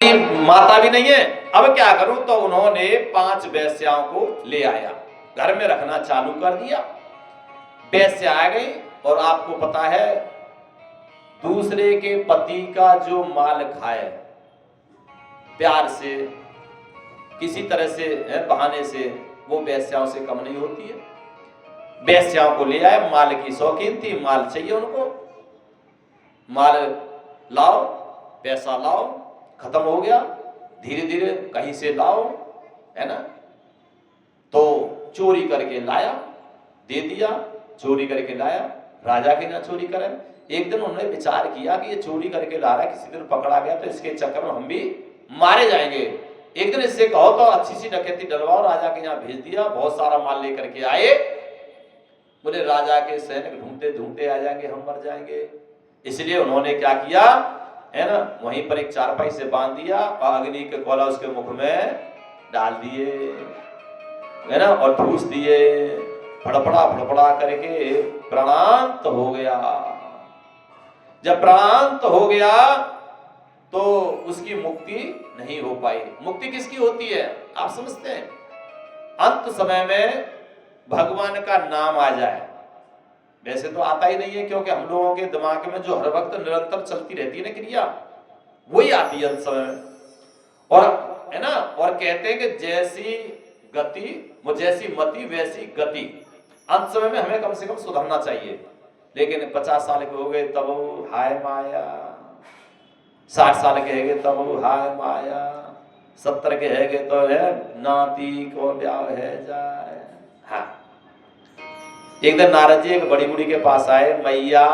माता भी नहीं है, अब क्या करूं? तो उन्होंने 5 वेश्याओं को ले आया, घर में रखना चालू कर दिया। वेश्या आ गई और आपको पता है दूसरे के पति का जो माल खाए प्यार से किसी तरह से बहाने से, वो वेश्याओं से कम नहीं होती है। वेश्याओं को ले आए, माल की शौकीन थी, माल चाहिए उनको, माल लाओ, पैसा लाओ, खत्म हो गया, धीरे धीरे कहीं से लाओ, है ना। तो चोरी करके लाया, दे दिया, चोरी करके लाया, राजा के ना चोरी करें। एक दिन उन्होंने विचार किया कि ये चोरी करके ला रहा है, किसी दिन पकड़ा गया तो इसके चक्कर में हम भी मारे जाएंगे। एक दिन इससे कहो तो अच्छी सी डकैती डलवाओ, राजा के यहाँ भेज दिया, बहुत सारा माल लेकर के आए। बोले राजा के सैनिक ढूंढते ढूंढते आ जाएंगे, हम मर जाएंगे। इसलिए उन्होंने क्या किया, है ना, वहीं पर एक चारपाई से बांध दिया और अग्नि के गोला उसके मुख में डाल दिए, है ना, और ठूस दिए, फड़फड़ा करके प्राणांत हो गया। जब प्राणांत हो गया तो उसकी मुक्ति नहीं हो पाई। मुक्ति किसकी होती है आप समझते हैं? अंत समय में भगवान का नाम आ जाए। वैसे तो आता ही नहीं है, क्योंकि हम लोगों के दिमाग में जो हर वक्त निरंतर चलती रहती है ना क्रिया, वही आती है अंत समय में। और है ना, और कहते हैं कि जैसी गति वो जैसी मति वैसी गति। अंत समय में हमें कम से कम सुधरना चाहिए। लेकिन 50 साल के हो गए तब हाय माया, 60 साल के है तब हाय माया, 70 के है तो है नाती को ब्याह है जाए। हाँ, एक दिन नारद जी एक बड़ी बूढ़ी के पास आए, मैया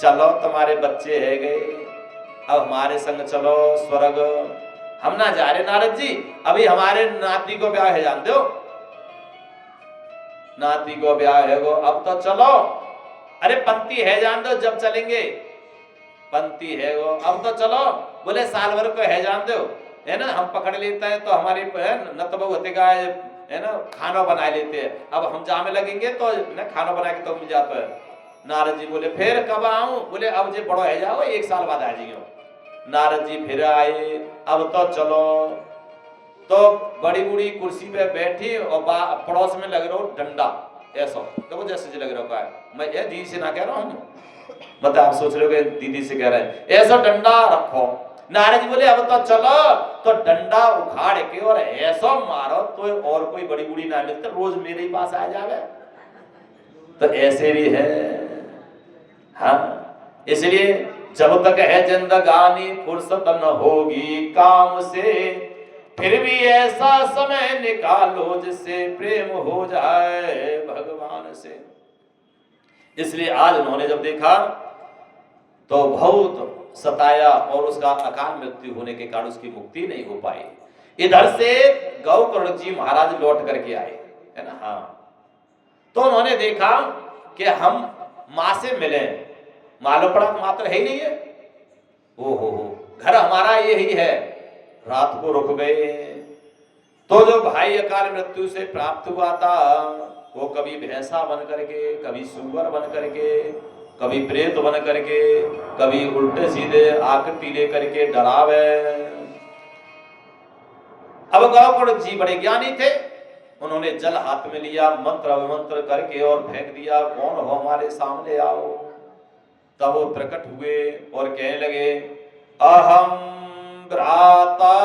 चलो तुम्हारे बच्चे है गए, अब हमारे संग चलो स्वर्ग। हम ना जा रहे नारद जी, अभी हमारे नाती को ब्याह है, जान दो नाती को ब्याह है गो, अब तो चलो। अरे पंक्ति है जान दो, जब चलेंगे, पंक्ति है वो, अब तो चलो। बोले साल भर को है जान दो, है ना, हम पकड़ लेते हैं तो हमारी होते का है ना, खाना बना लेते हैं। अब हम जामे लगेंगे तो ना खाना बना के तो मिल जाता है। नारद जी बोले फिर कब आऊं? बोले अब जे बड़ो है जाओ, 1 साल बाद आ जाइयो। नारद जी फिर आए, अब तो चलो। तो बड़ी बूढ़ी कुर्सी पे बैठी और पड़ोस में लग रहा हो डंडा, ऐसा तो जैसे लग रहा है, मैं ये जी से ना कह रहा हूँ, मतलब आप सोच रहे हो कि दीदी से कह रहे हैं, ऐसा डंडा रखो। नारद जी बोले अब तो चलो। तो डंडा उखाड़ के और ऐसा मारो तो और कोई बड़ी बूढ़ी ना मिलते, रोज मेरे ही पास आ जावे। तो ऐसे भी है। हाँ, इसलिए जब तक है जिंदगानी फुर्सत न होगी काम से, फिर भी ऐसा समय निकालो जिससे प्रेम हो जाए भगवान से। इसलिए आज उन्होंने जब देखा तो बहुत सताया और उसका अकाल मृत्यु होने के कारण उसकी मुक्ति नहीं हो पाई। इधर से गौकर्ण जी महाराज लौट करके आए, है ना। हाँ, तो उन्होंने देखा कि हम माँ से मिले, मालूम पड़ा माँ तो है ही नहीं है। हो घर हमारा यही है। रात को रुक गए तो जो भाई अकाल मृत्यु से प्राप्त हुआ था वो कभी भैंसा बन करके, कभी सुअर बन करके, कभी प्रेत बन करके, कभी उल्टे सीधे आकृति लेकर के डरावे। अब गौकर्ण जी बड़े ज्ञानी थे, उन्होंने जल हाथ में लिया, मंत्र अभिमंत्र करके और फेंक दिया, कौन हो हमारे सामने आओ। तब वो प्रकट हुए और कहने लगे, अहम भ्राता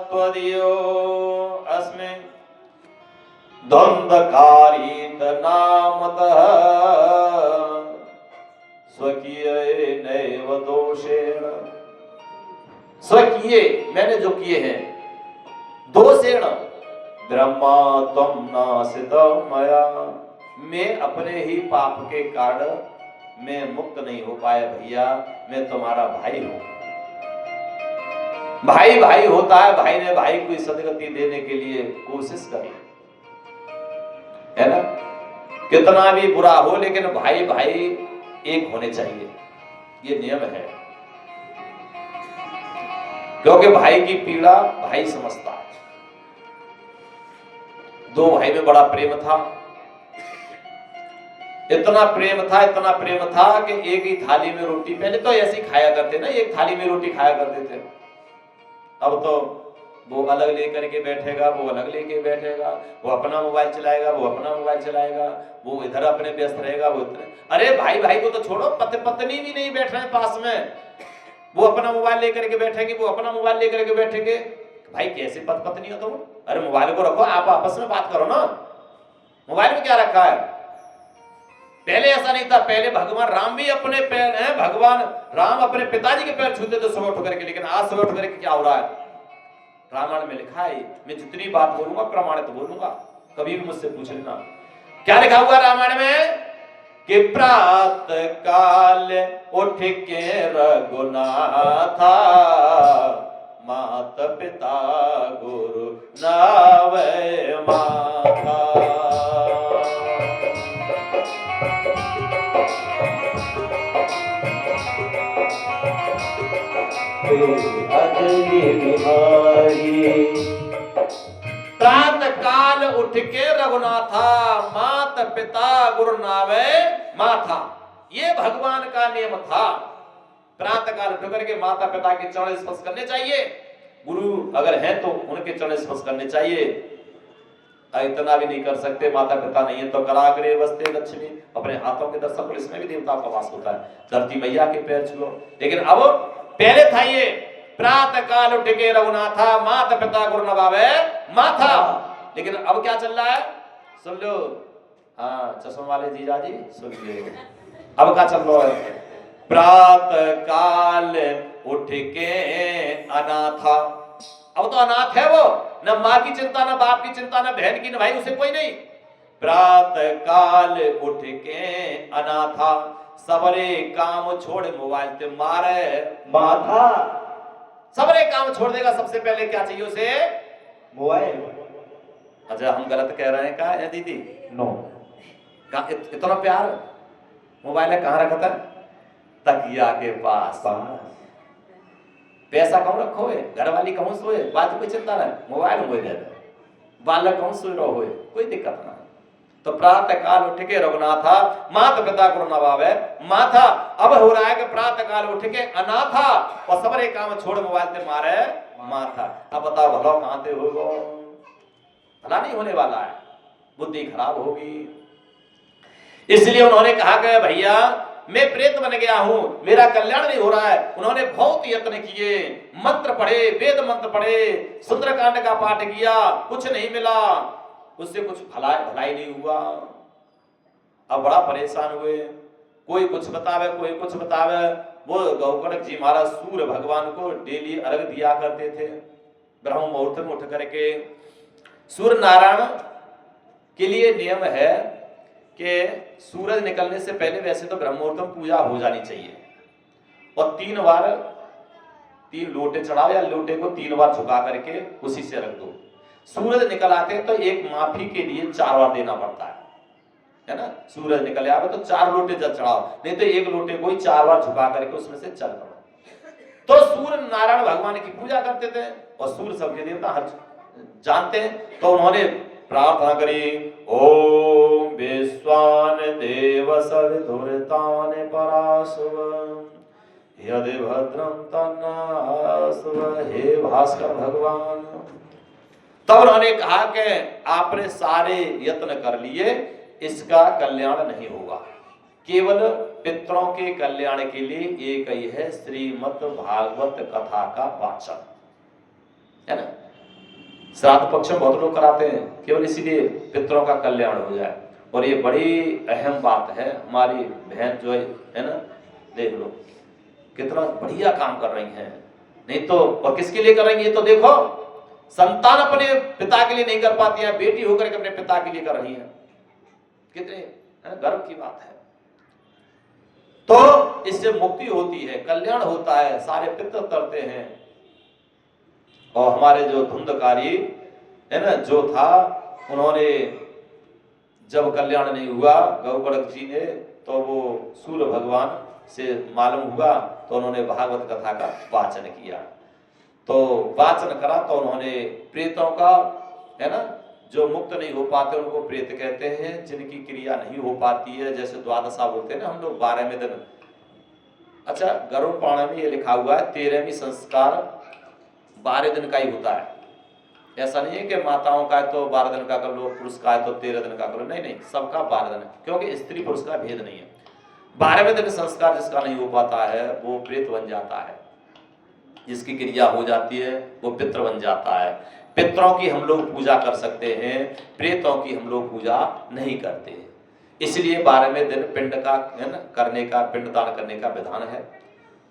त्वदीयो अस्मि द्वंद्वकारित नामतः स्वकीय नैव दोषेण। स्वकीय मैंने जो किए हैं, दोषेण ब्रह्मा त्वं नासित मया, मैं अपने ही पाप के कारण मैं मुक्त नहीं हो पाया भैया, मैं तुम्हारा भाई हूं। भाई भाई होता है, भाई ने भाई को सदगति देने के लिए कोशिश करी, है ना। कितना भी बुरा हो लेकिन भाई भाई एक होने चाहिए, ये नियम है। क्योंकि भाई की पीड़ा भाई समझता है। 2 भाई में बड़ा प्रेम था, इतना प्रेम था कि एक ही थाली में रोटी, पहले तो ऐसे ही खाया करते ना, एक थाली में रोटी खाया करते थे। अब तो वो अलग लेकर के बैठेगा, वो अलग लेके बैठेगा, वो अपना मोबाइल चलाएगा, वो अपना मोबाइल चलाएगा, वो इधर अपने व्यस्त रहेगा, वो इधर। अरे भाई भाई को तो छोड़ो, पति पत्नी भी नहीं बैठ रहे हैं पास में, वो अपना मोबाइल लेकर के बैठेंगे, वो अपना मोबाइल लेकर के बैठेंगे। भाई कैसे पति पत्नी हो तुम? अरे मोबाइल को रखो, आप आपस में बात करो ना, मोबाइल में क्या रखा है? पहले ऐसा नहीं था, पहले भगवान राम भी अपने पैर हैं, भगवान राम अपने पिताजी के पैर छूते थे सुबह उठ करके, लेकिन आज सुबह उठ करके क्या हो रहा है? रामायण में लिखा है, मैं जितनी बात बोलूंगा प्रमाणित बोलूंगा, कभी भी मुझसे पूछ लेना। क्या लिखा हुआ रामायण में कि प्रात काल उठ के रघुनाथा, माता पिता गुरु नावे माता। प्रात काल उठ के रघुनाथा, माता पिता गुरु नावे माथा। ये भगवान का नियम था, प्रात काल उठ करके माता पिता के चरण स्पर्श करने चाहिए, गुरु अगर हैं तो उनके चरण स्पर्श करने चाहिए। इतना भी नहीं कर सकते, माता पिता नहीं है तो कराग्रे वस्ते लक्ष्मी, अपने हाथों के दर्शन पर, इसमें भी देवताओं का वास होता है, धरती मैया के पैर छुओ। लेकिन अब पहले था ये प्रात काल उठ के रघुनाथा, माता पिता गुरु नवावे माथा। लेकिन अब क्या चल रहा है सुन लो, हाँ चश्मा वाले जीजा जी सुन लो, अब क्या चल रहा है? प्रात काल उठ के अनाथा। अब तो अनाथ है वो, न माँ की चिंता, न बाप की चिंता, न बहन की, न भाई, उसे कोई नहीं। प्रात काल उठ के अनाथा, सबरे काम छोड़ मोबाइल ते मारे माथा। सबरे काम छोड़ देगा, सबसे पहले क्या चाहिए उसे? मोबाइल। अच्छा हम गलत कह रहे हैं क्या है दीदी? नो, इतना प्यार मोबाइल है कहाँ रखा था? तकिया के पास। पैसा कौन रखो है, घर वाली कौन सोए, बात कोई चिंता नहीं, मोबाइल हो दे, बालक कौन सोए रहो है, कोई दिक्कत ना। तो प्रातः काल उठ के रघुनाथा, माता पिता गुरु नवावे माथा। अब हो रहा है कि प्रातः काल उठ के अनाथा, और सबरे काम छोड़ मोबाइल से मारे माथा। अब बताओ भला कहां से होगा? भला नहीं होने वाला है, बुद्धि खराब होगी। इसलिए उन्होंने कहा कि भैया मैं प्रेत बन गया हूं, मेरा कल्याण नहीं हो रहा है। उन्होंने बहुत यत्न किए, मंत्र पढ़े, वेद मंत्र पढ़े, सुंदरकांड का पाठ किया, कुछ नहीं मिला, उससे कुछ भलाई नहीं हुआ। अब बड़ा परेशान हुए, कोई कुछ बतावे, कोई कुछ बतावे। वो गौकर्णक जी महाराज सूर्य भगवान को डेली अर्घ दिया करते थे, ब्रह्म मुहूर्त में उठ करके। सूर्य नारायण के लिए नियम है कि सूरज निकलने से पहले वैसे तो ब्रह्म मुहूर्त में पूजा हो जानी चाहिए, और 3 बार 3 लोटे चढ़ाओ, या लोटे को 3 बार झुका करके उसी से रख दो। सूरज निकल आते तो एक माफी के लिए 4 बार देना पड़ता है ना। सूरज निकल आवे तो 4 लोटे जल चढ़ाओ, नहीं तो एक लोटे को ही 4 बार झुका करके उसमें से चल पड़ो। तो सूर्य नारायण भगवान की पूजा करते थे, और सूर्य सबके देवता हर जानते हैं। तो उन्होंने प्रार्थना करी, ओम विश्वान देव सवितुरतान पराशुव यदि भद्रम तन्नाशुव। हे भास्कर भगवान। तब उन्होंने कहा कि आपने सारे यत्न कर लिए, इसका कल्याण नहीं होगा, केवल पितरों के कल्याण के लिए एक ही है श्रीमद् भागवत कथा का वाचन, है ना। श्राद्ध पक्ष में बहुत लोग कराते हैं केवल इसीलिए पितरों का कल्याण हो जाए, और ये बड़ी अहम बात है। हमारी बहन जो है ना, देख लो कितना बढ़िया काम कर रही हैं, नहीं तो और किसके लिए कर रही है? ये तो देखो, संतान अपने पिता के लिए नहीं कर पाती है, बेटी होकर के अपने पिता के लिए कर रही है, कितने गर्व की बात है। तो इससे मुक्ति होती है, कल्याण होता है, सारे पितर तरते हैं। और हमारे जो धुंधकारी है ना जो था, उन्होंने जब कल्याण नहीं हुआ गौकर्णक जी ने, तो वो सूर्य भगवान से मालूम हुआ, तो उन्होंने भागवत कथा का वाचन किया। तो वाचन करा तो उन्होंने प्रेतों का, है ना, जो मुक्त नहीं हो पाते उनको प्रेत कहते हैं, जिनकी क्रिया नहीं हो पाती है, जैसे द्वादशा बोलते हैं ना हम लोग, 12वें दिन। अच्छा, गरुड़ पुराण में ये लिखा हुआ है 13वीं संस्कार 12 दिन का ही होता है। ऐसा नहीं है कि माताओं का है तो 12 दिन का कर लो, पुरुष का है तो 13 दिन का कर लो, नहीं नहीं, सबका 12 दिन, क्योंकि स्त्री पुरुष का भेद नहीं है। 12वें दिन संस्कार जिसका नहीं हो पाता है वो प्रेत बन जाता है, जिसकी क्रिया हो जाती है वो पितृ बन जाता है। पितरों की हम लोग पूजा कर सकते हैं, प्रेतों की हम लोग पूजा नहीं करते हैं। इसलिए 12वें दिन पिंड का है ना करने का, पिंडदान करने का विधान है,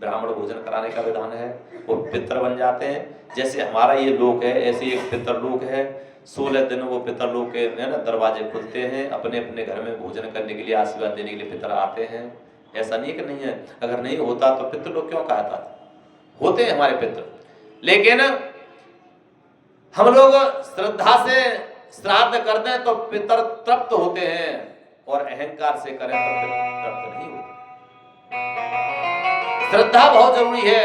ब्राह्मण भोजन कराने का विधान है, वो पितर बन जाते हैं। जैसे हमारा ये लोक है ऐसे एक पितरलोक है, 16 दिन वो पितरलोक के है ना दरवाजे खुलते हैं, अपने अपने घर में भोजन करने के लिए, आशीर्वाद देने के लिए पितर आते हैं। ऐसा नहीं है कि नहीं है, अगर नहीं होता तो पितरलोक क्यों कहता था, होते हैं हमारे पितर। लेकिन हम लोग श्रद्धा से श्राद्ध करते हैं तो पितर तृप्त होते हैं, और अहंकार से करें तो पितर तृप्त नहीं होते। श्रद्धा बहुत जरूरी है।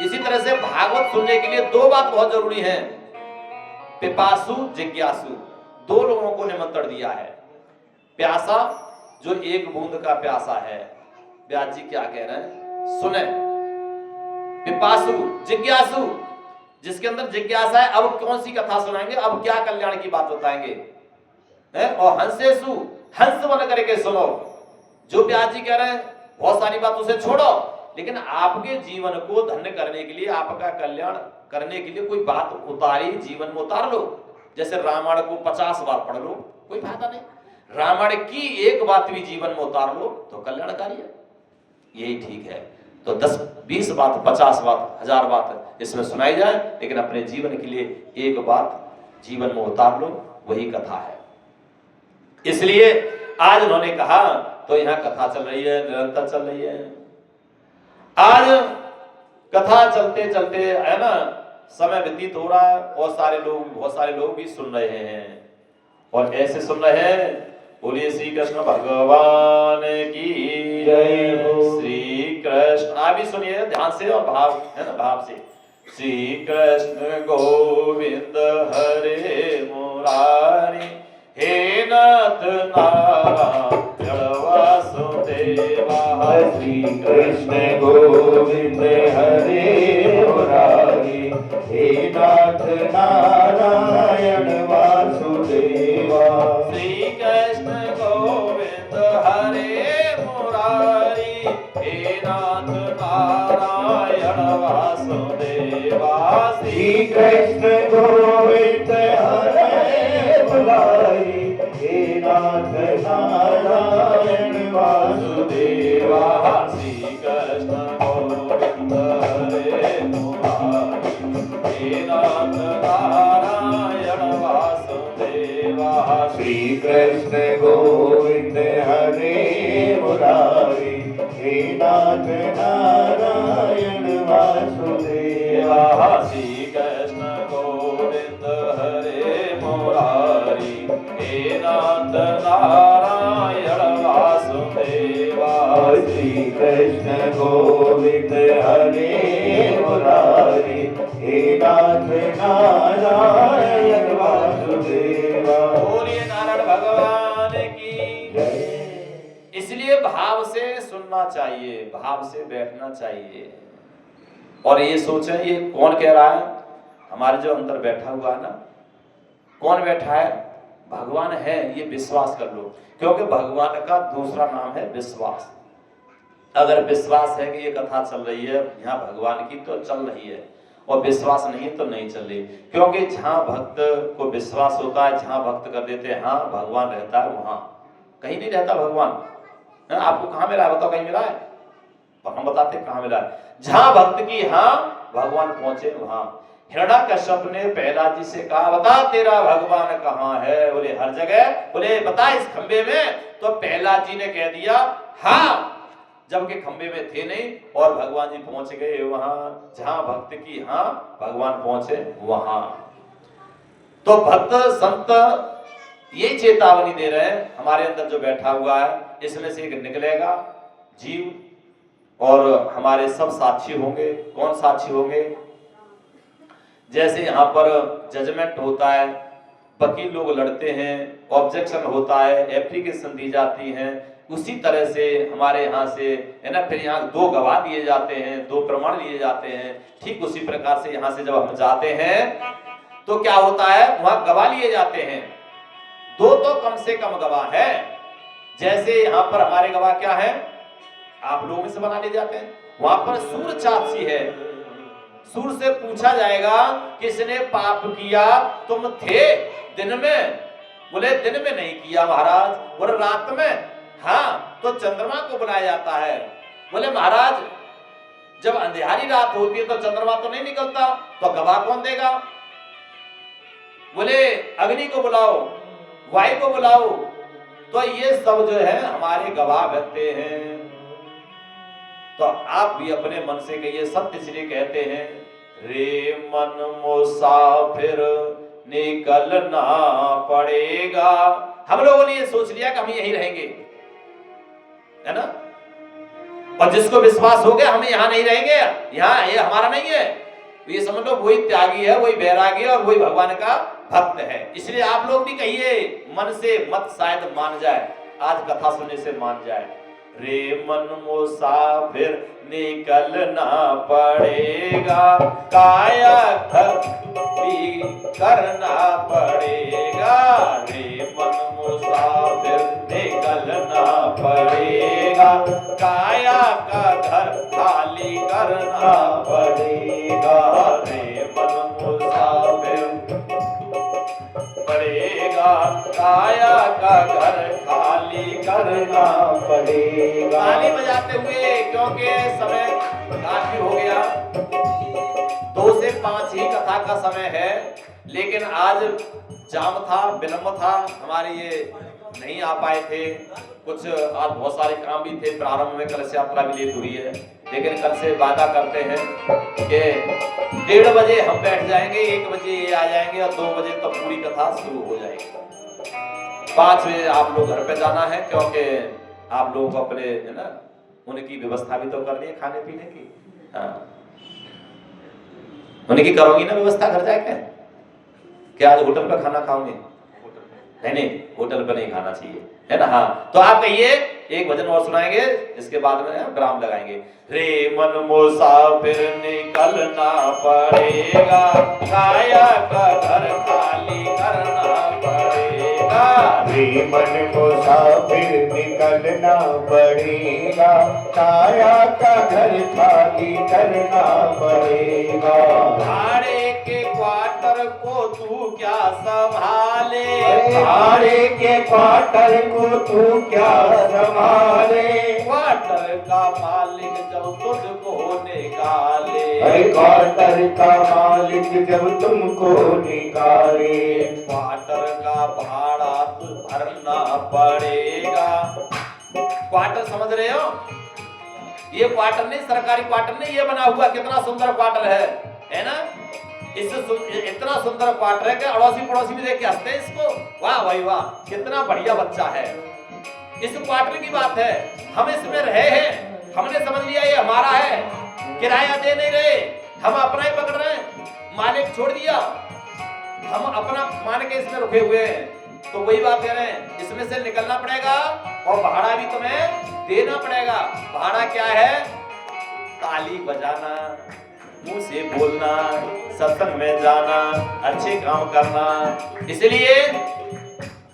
इसी तरह से भागवत सुनने के लिए 2 बात बहुत जरूरी है, पिपासु जिज्ञासु, 2 लोगों को निमंत्रण दिया है। प्यासा जो 1 बूंद का प्यासा है, व्यास जी क्या कह रहे हैं सुने। पिपासु जिज्ञासु जिसके अंदर जिज्ञासा है, अब कौन सी कथा सुनाएंगे, अब क्या कल्याण की बात बताएंगे, और हंसेसु हंस बन करके सुनो। जो व्यास जी कह रहे हैं बहुत सारी बात उसे छोड़ो, लेकिन आपके जीवन को धन्य करने के लिए, आपका कल्याण करने के लिए कोई बात उतारी जीवन में उतार लो। जैसे रामायण को 50 बार पढ़ लो, कोई फायदा नहीं, रामायण की 1 बात भी जीवन में उतार लो तो कल्याणकारी है। यही ठीक है। तो 10 20 बात 50 बात 1000 बात इसमें सुनाई जाए, लेकिन अपने जीवन के लिए 1 बात जीवन में उतार लो, वही कथा है। इसलिए आज उन्होंने कहा, तो यहां कथा चल रही है, निरंतर चल रही है। आज कथा चलते चलते है ना समय व्यतीत हो रहा है, और बहुत सारे लोग भी सुन रहे हैं, और ऐसे सुन रहे हैं। बोलिए श्री कृष्ण भगवान की जय हो। श्री कृष्ण, आप भी सुनिए ध्यान से और भाव है ना, भाव से। श्री कृष्ण गोविंद हरे मुरारी, हे नाथ नारायण वासुदेवा। श्री कृष्ण गोविंद हरे मुरारी, हे नाथ नारायण वासुदेवा। श्री कृष्ण गोविंद हरे मुरारी, हे नाथ नारायण वासुदेवा। श्री कृष्ण गोविंद हरे मुरारी, हे नाथ नारायण वासुदेवा। श्री कृष्ण गोविंद हरे मुरारी, हे नाथ नारायण वासुदेवा। श्री कृष्ण गोविंद हरे मुरारी, हे नाथ नारायण वासुदेवा। श्री कृष्ण गोविंद हरे मुरारी, हे नाथ नारायण वासुदेवा। श्री कृष्ण गोविंद हरे मुरारी, हे नाथ नारायण वासुदेवा। बोलिए नारायण भगवान की जय। इसलिए भाव से सुनना चाहिए, भाव से बैठना चाहिए, और ये सोचें ये कौन कह रहा है, हमारे जो अंदर बैठा हुआ है ना, कौन बैठा है, भगवान है, ये विश्वास कर लो। क्योंकि भगवान का दूसरा नाम है विश्वास। अगर विश्वास है कि ये कथा चल रही है यहाँ भगवान की, तो चल रही है, और विश्वास नहीं है तो नहीं चल रही। क्योंकि जहां भक्त को विश्वास होता है, जहां भक्त कर देते हैं हाँ भगवान रहता है, वहां कहीं नहीं रहता भगवान। आपको कहां मिला है बताओ, कहीं मिला है? और हम बताते कहां मिला है। जहां भक्त की हाँ भगवान पहुंचे वहां। हिरण्याकश्यप ने प्रहलाद जी से कहा, बता तेरा भगवान कहाँ है? बोले हर जगह। बोले बता इस खंबे में। तो प्रहलाद जी ने कह दिया हाँ, जबकि खंबे में थे नहीं, और भगवान जी पहुंच गए वहां जहां भक्त की हाँ भगवान पहुंचे वहां। तो भक्त संत ये चेतावनी दे रहे हैं, हमारे अंदर जो बैठा हुआ है इसमें से एक निकलेगा जीव, और हमारे सब साक्षी होंगे। कौन साक्षी होंगे? जैसे यहाँ पर जजमेंट होता है, वकील लोग लड़ते हैं, ऑब्जेक्शन होता है, एप्लीकेशन दी जाती है, उसी तरह से हमारे यहाँ से है ना, फिर यहाँ 2 गवाह दिए जाते हैं, 2 प्रमाण लिए जाते हैं। ठीक उसी प्रकार से यहाँ से जब हम जाते हैं तो क्या होता है, वहां गवाह लिए जाते हैं। 2 तो कम से कम गवाह है। जैसे यहाँ पर हमारे गवाह क्या है, आप लोगों में से बना ले जाते हैं। वहां पर सूर चापसी है, सूर से पूछा जाएगा किसने पाप किया, तुम थे दिन में? बोले दिन में नहीं किया महाराज। बोले रात में? हाँ। तो चंद्रमा को बुलाया जाता है। बोले महाराज जब अंधेरी रात होती है तो चंद्रमा तो नहीं निकलता, तो गवाह कौन देगा? बोले अग्नि को बुलाओ, वायु को बुलाओ। तो ये सब जो है हमारे गवाह बनते हैं। तो आप भी अपने मन से कहिए, सत्य इसलिए कहते हैं, रे मन मुसाफिर निकलना पड़ेगा। हम लोगों ने ये सोच लिया कि हम यहीं रहेंगे, है ना, और जिसको विश्वास हो गया हम यहाँ नहीं रहेंगे, यहाँ ये हमारा नहीं है, ये समझ लो वही त्यागी है, वही बैरागी है और वही भगवान का भक्त है। इसलिए आप लोग भी कहिए मन से, मत शायद मान जाए, आज कथा सुनने से मान जाए। रे मन मुसाफिर निकलना पड़ेगा, काया भी करना पड़ेगा। रे मन मुसाफिर निकलना पड़ेगा, काया का घर खाली करना पड़ेगा। रे मन मुसाफिर पड़ेगा, काया का घर खाली करना पड़ेगा। ताली बजाते हुए, क्योंकि समय काफी हो गया, 2 से 5 ही कथा का समय है, लेकिन आज जाम था, विलंब था, हमारे ये नहीं आ पाए थे। कुछ आज बहुत सारे काम भी थे, प्रारंभ में कलश यात्रा भी लेट हुई है, लेकिन कल से वादा करते हैं कि 1:30 बजे हम बैठ जाएंगे, 1 बजे ये आ जाएंगे और 2 बजे तक पूरी कथा शुरू हो जाएगी। 5 बजे आप लोग घर पे जाना है, क्योंकि आप लोगों को अपने है ना उनकी व्यवस्था भी तो करनी है, खाने पीने की। हाँ, उनकी करोगी ना व्यवस्था घर जाके? क्या आज होटल पे खाना खाओगे? नहीं, होटल पे नहीं खाना चाहिए, है ना। हाँ, तो आप कहिए, एक भजन और सुनाएंगे, इसके बाद में विराम लगाएंगे। रे मन मुसाफिर निकलना पड़ेगा, काया का घर खाली करना पड़ेगा। रे मन मुसाफिर निकलना पड़ेगा, काया का घर खाली करना पड़ेगा। भाड़े के क्वार्टर को तू क्या संभाले, भाड़े के क्वार्टर को तू क्या संभाले। क्वार्टर का मालिक जब तुझको निकाले, अरे क्वार्टर का मालिक जब तुमको निकाले। क्वार्टर का भाड़ा तू भरना पड़ेगा। क्वार्टर समझ रहे हो? ये क्वार्टर नहीं, सरकारी क्वार्टर नहीं, ये बना हुआ कितना सुंदर क्वार्टर है ना। इससे इतना सुंदर क्वार्टर है कि अड़ोसी पड़ोसी भी देख के हंसते हैं इसको, वाह भाई वाह, कितना बढ़िया बच्चा है। इस क्वार्टर की बात है, हम इसमें रहे हैं, हमने समझ लिया ये हमारा है, किराया दे नहीं रहे, हम अपना ही पकड़ रहे हैं, मालिक छोड़ दिया, हम अपना मान के इसमें रुके हुए हैं। तो वही बात कह रहे हैं, इसमें से निकलना पड़ेगा और भाड़ा भी तुम्हें देना पड़ेगा। भाड़ा क्या है? ताली बजाना, मुंह से बोलना, सत्संग में जाना, अच्छे काम करना। इसलिए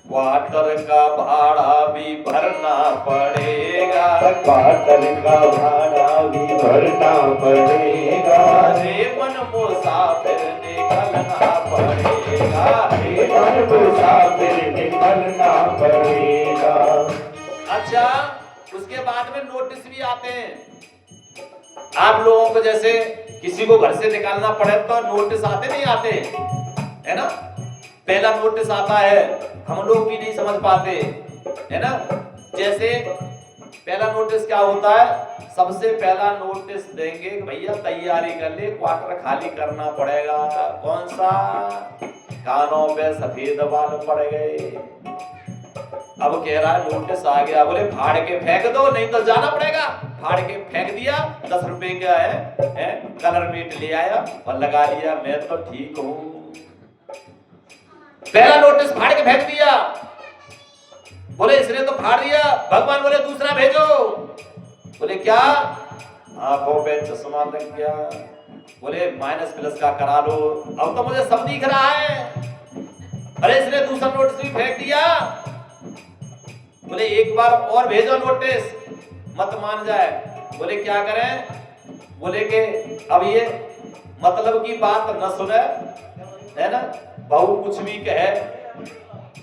क्वार्टर का भाड़ा भी भरना पड़ेगा, क्वार्टर का भाड़ा भी भरना पड़ेगा। रे मन मुसाफिर निकलना पड़ेगा, रे मन मुसाफिर निकलना पड़ेगा। अच्छा, उसके बाद में नोटिस भी आते हैं आप लोगों को। जैसे किसी को घर से निकालना पड़े तो नोटिस आते नहीं आते, है ना। पहला नोटिस आता है, हम लोग भी नहीं समझ पाते, है ना। जैसे पहला नोटिस क्या होता है? सबसे पहला नोटिस देंगे कि भैया तैयारी कर ले, क्वार्टर खाली करना पड़ेगा। कौन सा? कानों पे सफेद बाल पड़ गए। अब कह रहा है नोटिस आ गया, बोले फाड़ के फेंक दो, नहीं तो जाना पड़ेगा। फाड़ के फेंक दिया, 10 रुपए का है कलर मीट ले आया और लगा लिया, मैं तो ठीक हूं। पहला नोटिस फाड़ के फेंक दिया। बोले इसने तो फाड़ दिया। भगवान बोले दूसरा भेजो। बोले क्या? आंखों पे चश्मा लग गया। बोले माइनस प्लस का करा लो, अब तो मुझे सब दिख रहा है। अरे इसने दूसरा नोटिस भी फेंक दिया। बोले एक बार और भेजो नोटिस, मत मान जाए। बोले क्या करें? बोले कि अब ये मतलब की बात न सुने, है ना, बहू कुछ भी कहे,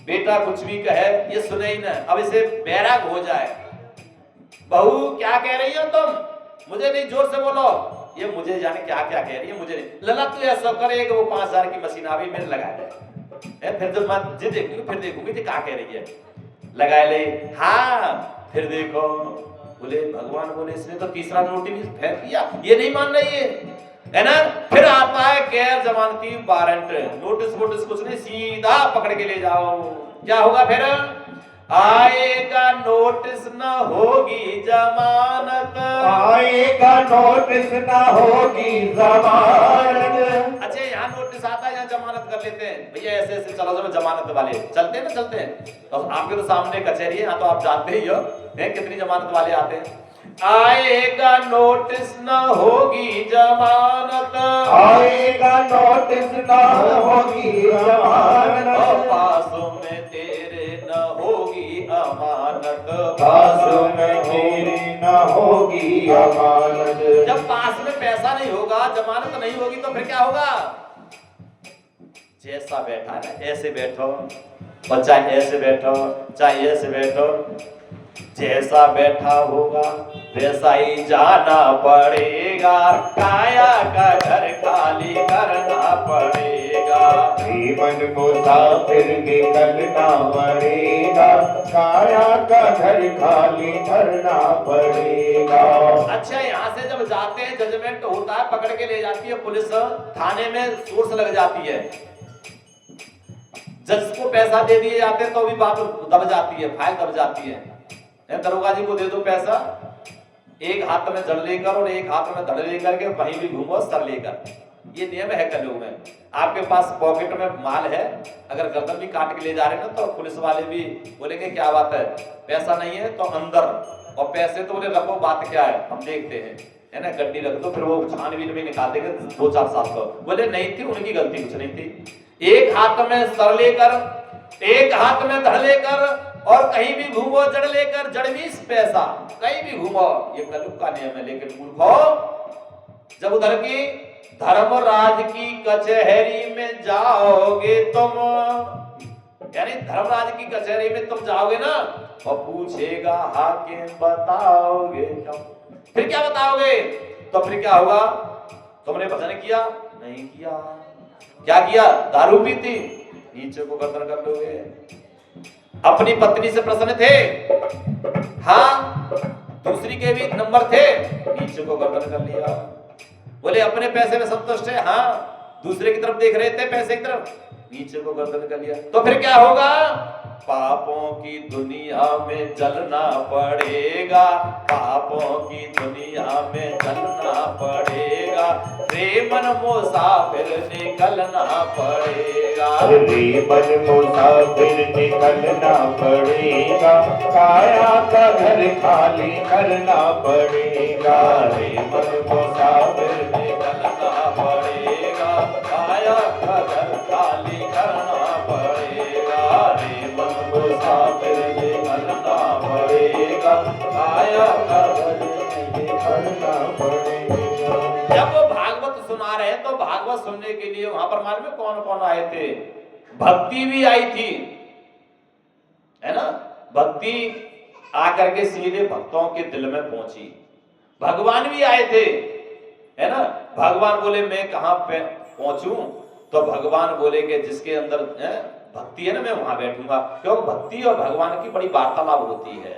बेटा कुछ भी कहे, ये सुने ही ना, अब इसे बैराग हो जाए। बहू क्या कह रही हो तुम? मुझे नहीं, जोर से बोलो। ये मुझे जाने क्या क्या कह रही है, मुझे नहीं। लला तू ऐसा करे कि वो 5000 की मशीन आ गई, मेरे लगा दे। फिर जब मैं जी देखूंगी, फिर देखूंगी कि क्या कह रही है, लगा ले। हाँ फिर देखो। बोले भगवान बोले इसने तो तीसरा नोटिस फेंक दिया, ये नहीं मान रही है ना। फिर आता है गैर जमानती वारंट, नोटिस वोटिस कुछ नहीं, सीधा पकड़ के ले जाओ। क्या होगा फिर? आएगा नोटिस न होगी जमानत, आएगा नोटिस न होगी जमानत। अच्छा यहाँ नोटिस आता है, यहाँ जमानत कर लेते हैं भैया, ऐसे ऐसे चलो जब जमानत वाले चलते हैं ना, चलते हैं तो आपके तो सामने कचहरी है, यहाँ तो आप जानते ही हो कितनी जमानत वाले आते हैं। आएगा नोटिस न होगी जमानत, आएगा नोटिस न होगी जमानत, पासों में तेरे न होगी अमानत, पासों में तेरे न होगी अमानत। जब पास में पैसा नहीं होगा, जमानत नहीं होगी, तो फिर क्या होगा? जैसा बैठा है ऐसे बैठो, और चाहे ऐसे बैठो चाहे ऐसे बैठो, जैसा बैठा होगा वैसा ही जाना पड़ेगा। काया का घर खाली करना पड़ेगा, जीवन मुसाफिर निकलना पड़ेगा, काया का घर खाली करना पड़ेगा। अच्छा यहाँ से जब जाते हैं, जजमेंट होता है, पकड़ के ले जाती है पुलिस, थाने में सोर्स लग जाती है, जज को पैसा दे दिए जाते हैं तो भी बात दब जाती है, फाइल दब जाती है। दरोगा जी को दे दो पैसा, एक हाथ में जड़ लेकर और एक हाथ में धड़ लेकर के कहीं भी घूमो सर लेकर, ये नियम है कलयुग में। आपके पास पॉकेट में माल है, अगर गर्दन भी काट के ले जा रहे हैं ना, तो पुलिस वाले भी बोलेंगे क्या बात है, पैसा नहीं है तो अंदर, और पैसे तो बोले रखो, बात क्या है हम देखते हैं, है ना, गड्डी रख दो, फिर वो छानबीन में निकाल देंगे 2-4 साल को। बोले नहीं थी, उनकी गलती कुछ नहीं थी। एक हाथ में सर लेकर, एक हाथ में धड़ लेकर, और कहीं भी घूमो जड़ लेकर, जड़ मीन्स पैसा, कहीं भी घूमो, ये कलयुग का नियम है। लेकिन मूर्खो, जब उधर की धर्मराज की कचहरी में जाओगे तुम, यानी धर्मराज की कचहरी में तुम जाओगे ना, और पूछेगा हाकिम बताओगे क्या, फिर क्या बताओगे? तो फिर क्या होगा? तुमने भजन किया? नहीं किया। क्या किया? दारू पी थी? नीचे को गर्दन कर लोगे। अपनी पत्नी से प्रसन्न थे? हाँ। दूसरी के भी नंबर थे? नीचे को गर्दन कर लिया। बोले अपने पैसे में संतुष्ट है? हाँ। दूसरे की तरफ देख रहे थे, पैसे की तरफ, नीचे को गर्दन कर लिया। तो फिर क्या होगा? पापों की दुनिया में जलना पड़ेगा, पापों की दुनिया में जलना पड़ेगा, रेमन मुसाफिर निकलना पड़ेगा, रेमन मुसाफिर निकलना पड़ेगा, काया का घर खाली करना पड़ेगा, रेमन मुसाफिर निकलना पड़ेगा, काया का घर खाली करना पड़ेगा, रेमन मुसाफिर निकलना पड़ेगा, काया का घर करना पड़ेगा। जब वो भागवत सुना रहे तो भागवत सुनने के लिए वहां पर मालूम है कौन कौन आए थे? भक्ति भी आई थी, है ना, भक्ति आकर के सीधे भक्तों के दिल में पहुंची। भगवान भी आए थे, है ना। भगवान बोले मैं कहां पे पहुंचूं? तो भगवान बोले कि जिसके अंदर भक्ति है ना, मैं वहां बैठूंगा, क्योंकि भक्ति और भगवान की बड़ी वार्तालाप होती है।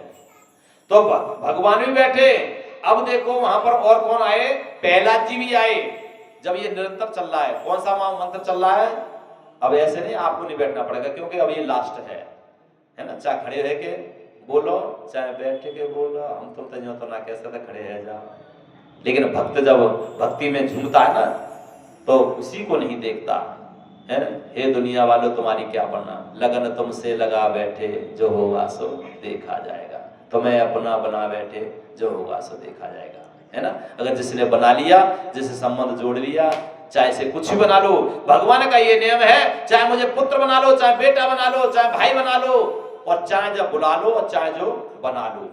तो भगवान भी बैठे। अब देखो वहां पर और कौन आए? प्रहलाद जी भी आए। जब ये निरंतर चल रहा है, कौन सा मंत्र चल रहा है? अब ऐसे नहीं, आपको नहीं बैठना पड़ेगा, क्योंकि अब ये लास्ट है ना। चाहे खड़े रह के बोलो, चाहे बैठ के बोलो, हम तो ना कह सकते खड़े रह जाओ। लेकिन भक्त जब भक्ति में झूमता है ना, तो उसी को नहीं देखता, है ना। हे दुनिया वालों तुम्हारी क्या बनना, लगन तुमसे लगा बैठे, जो होगा सो देखा जाएगा। तुम्हें अपना बना बैठे, जो होगा सो देखा जाएगा, है ना। अगर जिसने बना लिया, जिससे संबंध जोड़ लिया, चाहे से कुछ भी बना लो, भगवान का ये नियम है, चाहे मुझे पुत्र बना लो, चाहे बेटा बना लो, चाहे भाई बना लो, और चाहे जब बुला लो, और चाहे जो बना लो,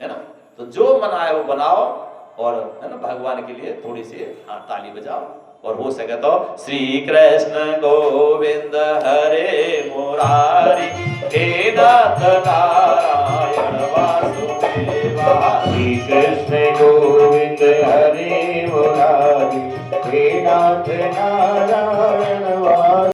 है ना। तो जो बना है वो बनाओ, और है ना भगवान के लिए थोड़ी सी ताली बजाओ, और हो सके तो श्री कृष्ण गोविंद हरे मुरारी, हे नाथ नारायण वासुदेव।